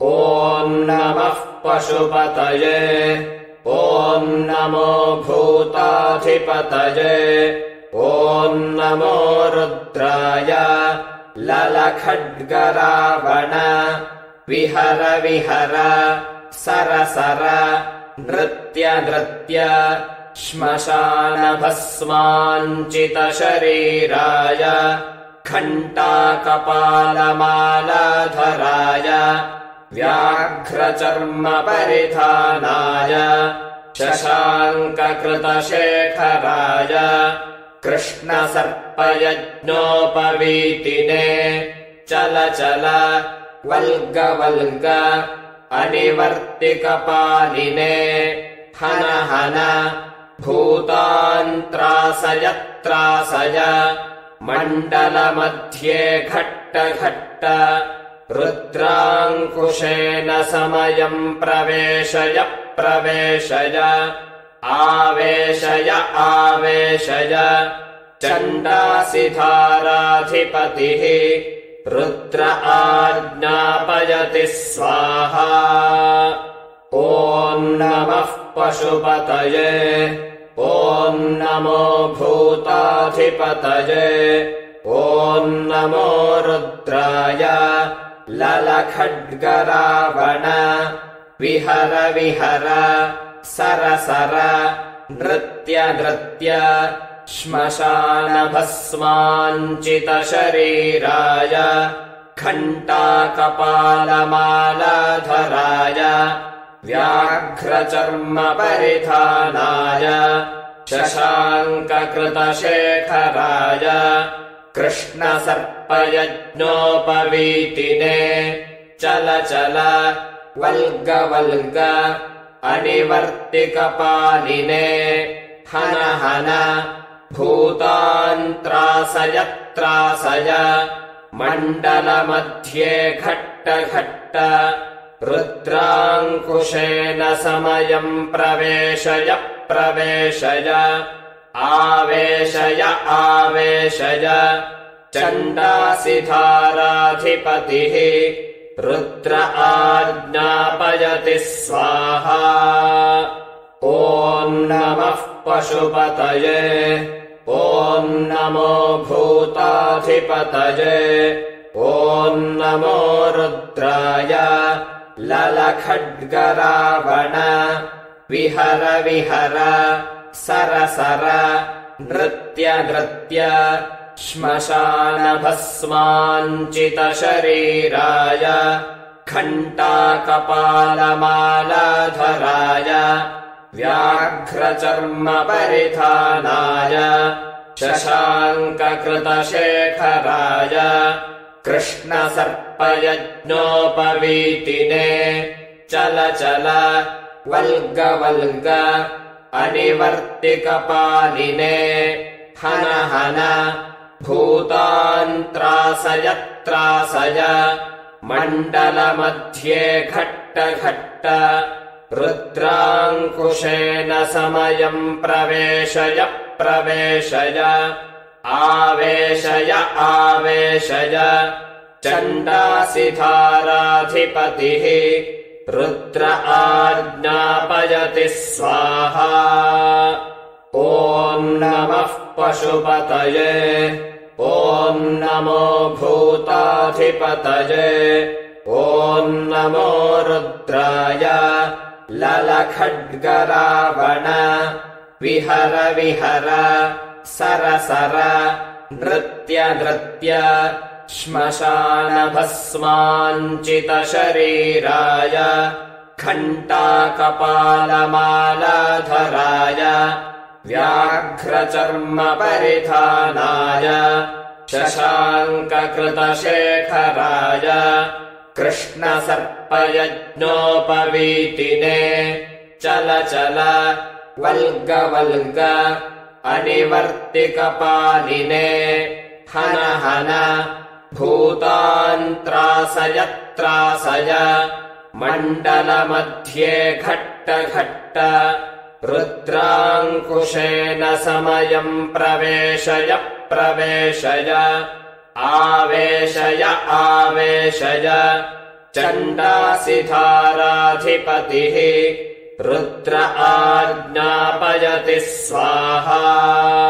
ॐ नमः पशुपतये। ॐ नमो भूताधिपतये। ॐ नमो रुद्राय। ललखड्गरावण। विहर विहर सर सर नृत्य नृत्य श्मशानभस्माञ्चितशरीराय घण्टाकपालमालाधराय व्याघ्रचर्मपरिधानाय शशाङ्ककृतशेखराय कृष्णसर्पयज्ञोपवीतिने चल चल वल्ग वल्ग अनिवर्तिकपालिने हन हन भूतान्त्रासय त्रासय मण्डलमध्ये घट्ट घट्ट रुद्राङ्कुशेन समयम् प्रवेशय प्रवेशय आवेशय आवेशय चण्डासिधाराधिपतिः रुद्र आज्ञापयति स्वाहा। ॐ नमः पशुपतये। ॐ नमो भूताधिपतये। ॐ नमो रुद्राय। ललखड्गरावण। विहर विहर सर सर नृत्य नृत्य श्मशानभस्माञ्चितशरीराय घण्टाकपालमालाधराय व्याघ्रचर्मपरिधानाय शशाङ्ककृतशेखराय कृष्णसर्पयज्ञोपवीतिने चल चल वल्ग वल्ग अनिवर्तिकपालिने हन हन भूतान्त्रासय त्रासय मण्डलमध्ये घट्ट घट्ट रुद्राङ्कुशेन समयम् प्रवेशय प्रवेशय आवेशय आवेशय चण्डासिधाराधिपतिः रुद्र आज्ञापयति स्वाहा। ॐ नमः पशुपतये। ॐ नमो भूताधिपतये। ॐ नमो रुद्राय। ललखड्गरावण। विहर विहर सर सर नृत्य नृत्य श्मशानभस्माञ्चितशरीराय घण्टाकपालमालाधराय व्याघ्रचर्मपरिधानाय शशाङ्ककृतशेखराय कृष्णसर्पयज्ञोपवीतिने चल चल वल्ग वल्ग अनिवर्तिकपालिने हन हन भूतान्त्रासय त्रासय मण्डलमध्ये घट्ट घट्ट रुद्राङ्कुशेन समयम् प्रवेशय प्रवेशय आवेशय आवेशय चण्डासिधाराधिपतिः रुद्र आज्ञापयति स्वाहा। ॐ नमः पशुपतये। ॐ नमो भूताधिपतये। ॐ नमो रुद्राय। ललखड्गरावण। विहर विहर सर सर नृत्य नृत्य श्मशानभस्माञ्चितशरीराय घण्टाकपालमालाधराय व्याघ्रचर्मपरिधानाय शशाङ्ककृतशेखराय कृष्णसर्पयज्ञोपवीतिने चल चल वल्ग वल्ग अनिवर्तिकपालिने हन हन भूतान्त्रासय त्रासय मण्डलमध्ये घट्ट घट्ट रुद्राङ्कुशेन समयम् प्रवेशय प्रवेशय आवेशय आवेशय चण्डासिधाराधिपतिः रुद्र आज्ञापयति स्वाहा।